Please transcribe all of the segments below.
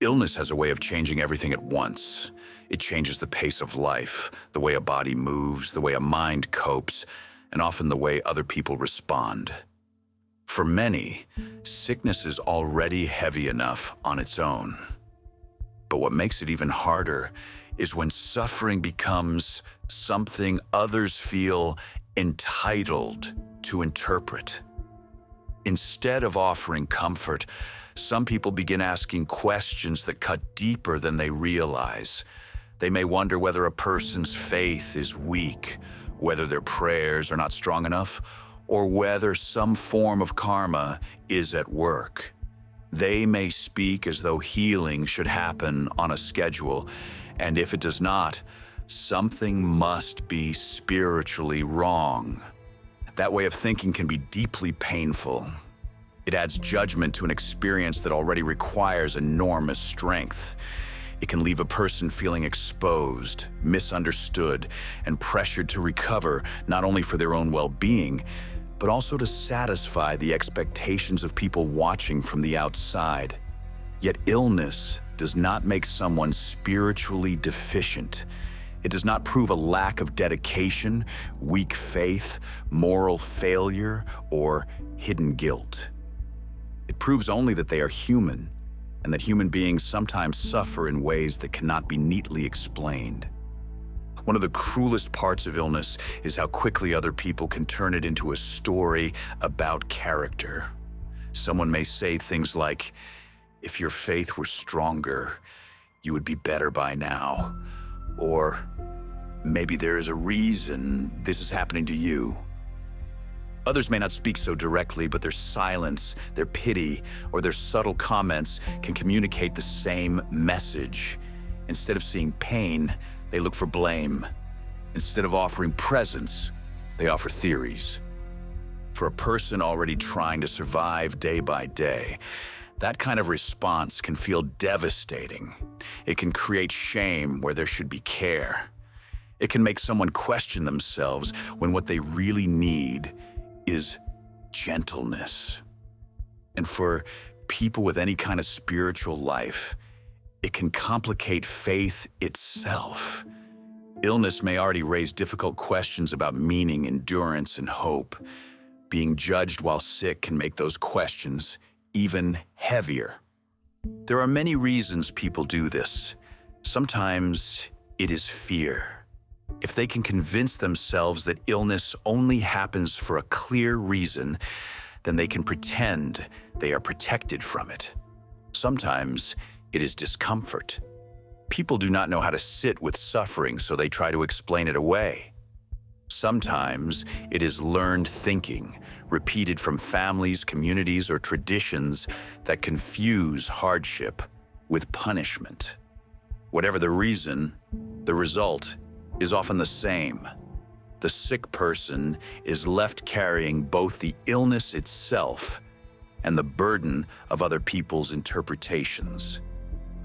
Illness has a way of changing everything at once. It changes the pace of life, the way a body moves, the way a mind copes, and often the way other people respond. For many, sickness is already heavy enough on its own. But what makes it even harder is when suffering becomes something others feel entitled to interpret. Instead of offering comfort, some people begin asking questions that cut deeper than they realize. They may wonder whether a person's faith is weak, whether their prayers are not strong enough, or whether some form of karma is at work. They may speak as though healing should happen on a schedule, and if it does not, something must be spiritually wrong. That way of thinking can be deeply painful. It adds judgment to an experience that already requires enormous strength. It can leave a person feeling exposed, misunderstood, and pressured to recover not only for their own well-being, but also to satisfy the expectations of people watching from the outside. Yet illness does not make someone spiritually deficient. It does not prove a lack of dedication, weak faith, moral failure, or hidden guilt. It proves only that they are human, and that human beings sometimes suffer in ways that cannot be neatly explained. One of the cruelest parts of illness is how quickly other people can turn it into a story about character. Someone may say things like, "If your faith were stronger, you would be better by now." Or, "Maybe there is a reason this is happening to you." Others may not speak so directly, but their silence, their pity, or their subtle comments can communicate the same message. Instead of seeing pain, they look for blame. Instead of offering presence, they offer theories. For a person already trying to survive day by day, that kind of response can feel devastating. It can create shame where there should be care. It can make someone question themselves when what they really need is gentleness. And for people with any kind of spiritual life, it can complicate faith itself. Illness may already raise difficult questions about meaning, endurance, and hope. Being judged while sick can make those questions even heavier. There are many reasons people do this. Sometimes it is fear. If they can convince themselves that illness only happens for a clear reason, then they can pretend they are protected from it. Sometimes it is discomfort. People do not know how to sit with suffering, so they try to explain it away. Sometimes it is learned thinking, repeated from families, communities, or traditions that confuse hardship with punishment. Whatever the reason, the result is often the same. The sick person is left carrying both the illness itself and the burden of other people's interpretations.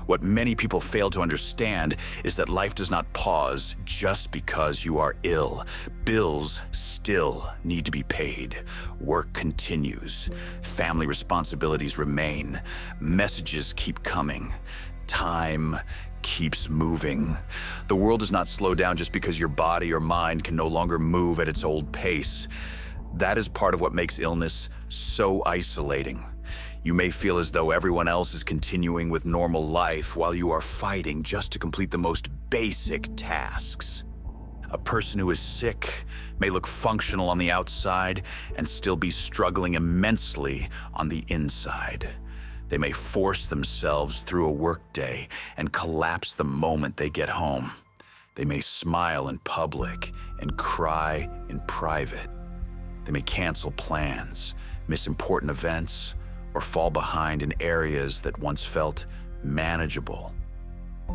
What many people fail to understand is that life does not pause just because you are ill. Bills still need to be paid. Work continues. Family responsibilities remain. Messages keep coming. Time keeps moving. The world does not slow down just because your body or mind can no longer move at its old pace. That is part of what makes illness so isolating. You may feel as though everyone else is continuing with normal life while you are fighting just to complete the most basic tasks. A person who is sick may look functional on the outside and still be struggling immensely on the inside. They may force themselves through a workday and collapse the moment they get home. They may smile in public and cry in private. They may cancel plans, miss important events, or fall behind in areas that once felt manageable.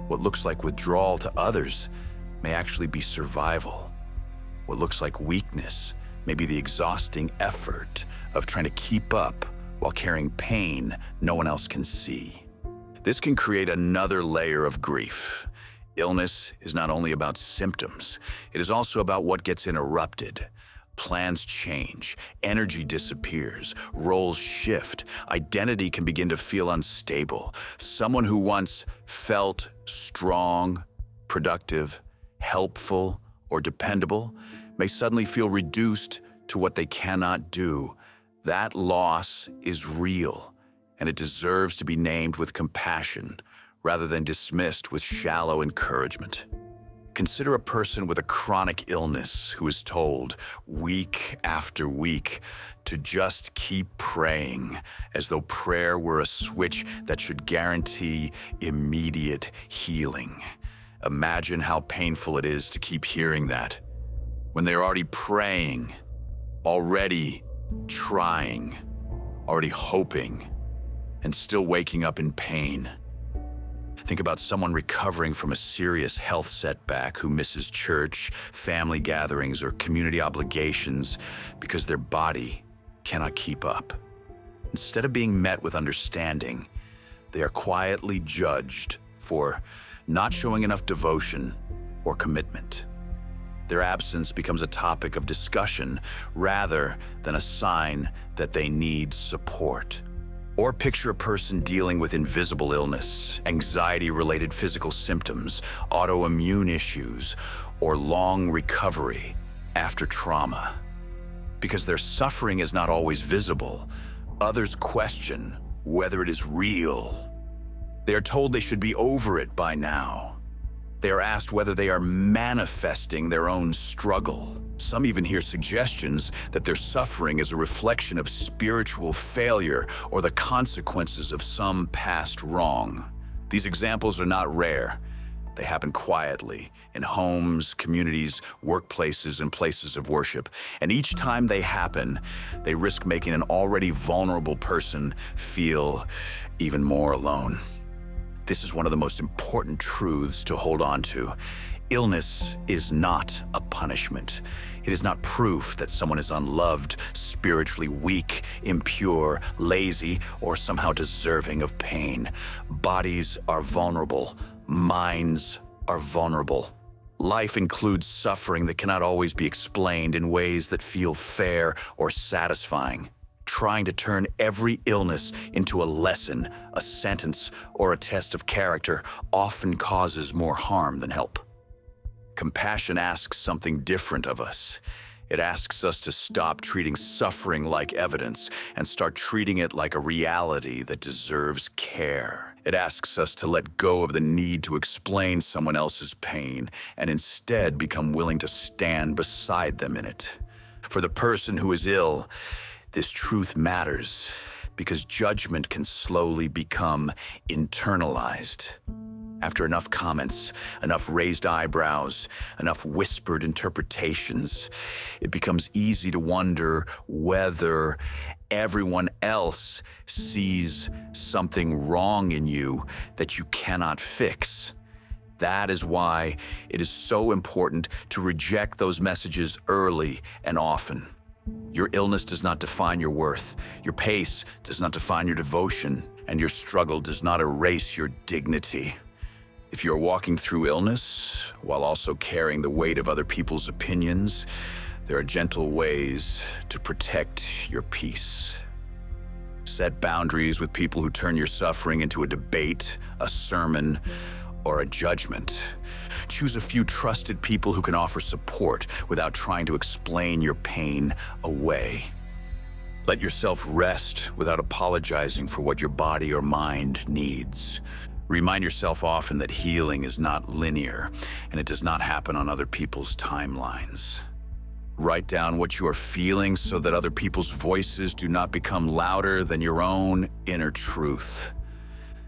What looks like withdrawal to others may actually be survival. What looks like weakness may be the exhausting effort of trying to keep up while carrying pain no one else can see. This can create another layer of grief. Illness is not only about symptoms, it is also about what gets interrupted. Plans change, energy disappears, roles shift, identity can begin to feel unstable. Someone who once felt strong, productive, helpful, or dependable may suddenly feel reduced to what they cannot do. That loss is real, and it deserves to be named with compassion rather than dismissed with shallow encouragement. Consider a person with a chronic illness who is told week after week to just keep praying, as though prayer were a switch that should guarantee immediate healing. Imagine how painful it is to keep hearing that when they're already praying, already trying, already hoping, and still waking up in pain. Think about someone recovering from a serious health setback who misses church, family gatherings, or community obligations because their body cannot keep up. Instead of being met with understanding, they are quietly judged for not showing enough devotion or commitment. Their absence becomes a topic of discussion rather than a sign that they need support. Or picture a person dealing with invisible illness, anxiety-related physical symptoms, autoimmune issues, or long recovery after trauma. Because their suffering is not always visible, others question whether it is real. They are told they should be over it by now. They are asked whether they are manifesting their own struggle. Some even hear suggestions that their suffering is a reflection of spiritual failure or the consequences of some past wrong. These examples are not rare. They happen quietly in homes, communities, workplaces, and places of worship. And each time they happen, they risk making an already vulnerable person feel even more alone. This is one of the most important truths to hold on to. Illness is not a punishment. It is not proof that someone is unloved, spiritually weak, impure, lazy, or somehow deserving of pain. Bodies are vulnerable. Minds are vulnerable. Life includes suffering that cannot always be explained in ways that feel fair or satisfying. Trying to turn every illness into a lesson, a sentence, or a test of character often causes more harm than help. Compassion asks something different of us. It asks us to stop treating suffering like evidence and start treating it like a reality that deserves care. It asks us to let go of the need to explain someone else's pain and instead become willing to stand beside them in it. For the person who is ill, this truth matters because judgment can slowly become internalized. After enough comments, enough raised eyebrows, enough whispered interpretations, it becomes easy to wonder whether everyone else sees something wrong in you that you cannot fix. That is why it is so important to reject those messages early and often. Your illness does not define your worth. Your pace does not define your devotion, and your struggle does not erase your dignity. If you're walking through illness while also carrying the weight of other people's opinions, there are gentle ways to protect your peace. Set boundaries with people who turn your suffering into a debate, a sermon, or a judgment. Choose a few trusted people who can offer support without trying to explain your pain away. Let yourself rest without apologizing for what your body or mind needs. Remind yourself often that healing is not linear, and it does not happen on other people's timelines. Write down what you are feeling so that other people's voices do not become louder than your own inner truth.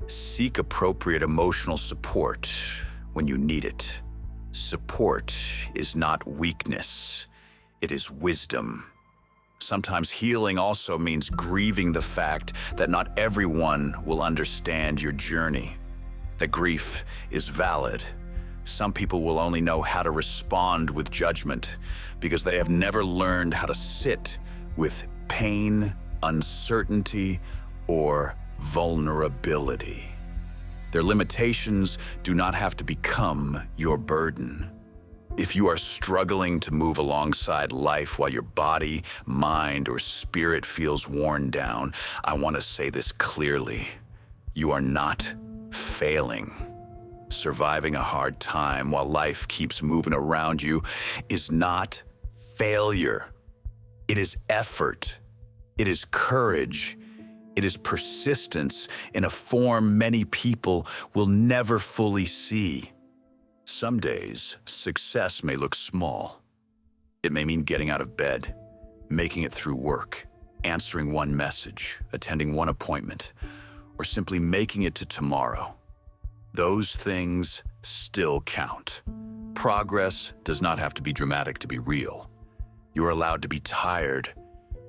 Seek appropriate emotional support when you need it. Support is not weakness, it is wisdom. Sometimes healing also means grieving the fact that not everyone will understand your journey. That grief is valid. Some people will only know how to respond with judgment because they have never learned how to sit with pain, uncertainty, or vulnerability. Their limitations do not have to become your burden. If you are struggling to move alongside life while your body, mind, or spirit feels worn down, I want to say this clearly. You are not failing. Surviving a hard time while life keeps moving around you is not failure. It is effort. It is courage. It is persistence in a form many people will never fully see. Some days, success may look small. It may mean getting out of bed, making it through work, answering one message, attending one appointment, or simply making it to tomorrow. Those things still count. Progress does not have to be dramatic to be real. You are allowed to be tired.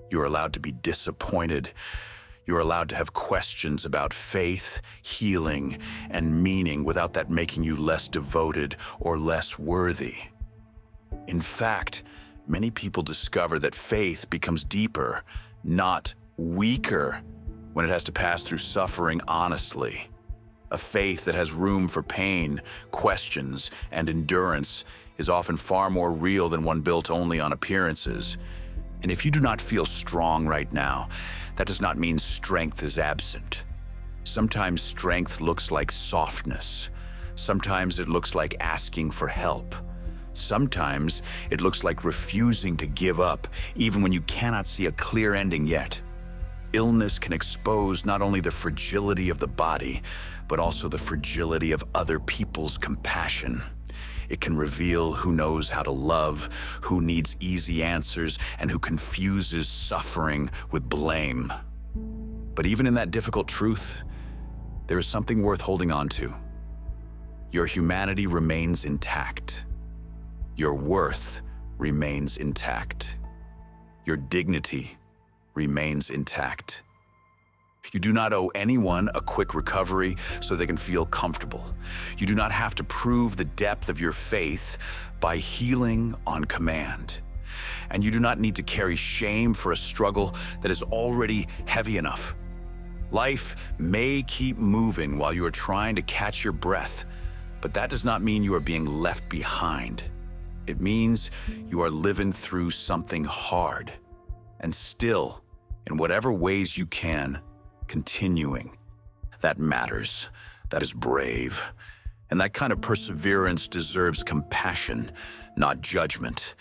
You are allowed to be disappointed. You are allowed to have questions about faith, healing, and meaning without that making you less devoted or less worthy. In fact, many people discover that faith becomes deeper, not weaker, when it has to pass through suffering honestly. A faith that has room for pain, questions, and endurance is often far more real than one built only on appearances. And if you do not feel strong right now, that does not mean strength is absent. Sometimes strength looks like softness. Sometimes it looks like asking for help. Sometimes it looks like refusing to give up, even when you cannot see a clear ending yet. Illness can expose not only the fragility of the body, but also the fragility of other people's compassion. It can reveal who knows how to love, who needs easy answers, and who confuses suffering with blame. But even in that difficult truth, there is something worth holding on to. Your humanity remains intact. Your worth remains intact. Your dignity remains intact. You do not owe anyone a quick recovery so they can feel comfortable. You do not have to prove the depth of your faith by healing on command. And you do not need to carry shame for a struggle that is already heavy enough. Life may keep moving while you are trying to catch your breath, but that does not mean you are being left behind. It means you are living through something hard, and still, in whatever ways you can, continuing. That matters. That is brave. And that kind of perseverance deserves compassion, not judgment.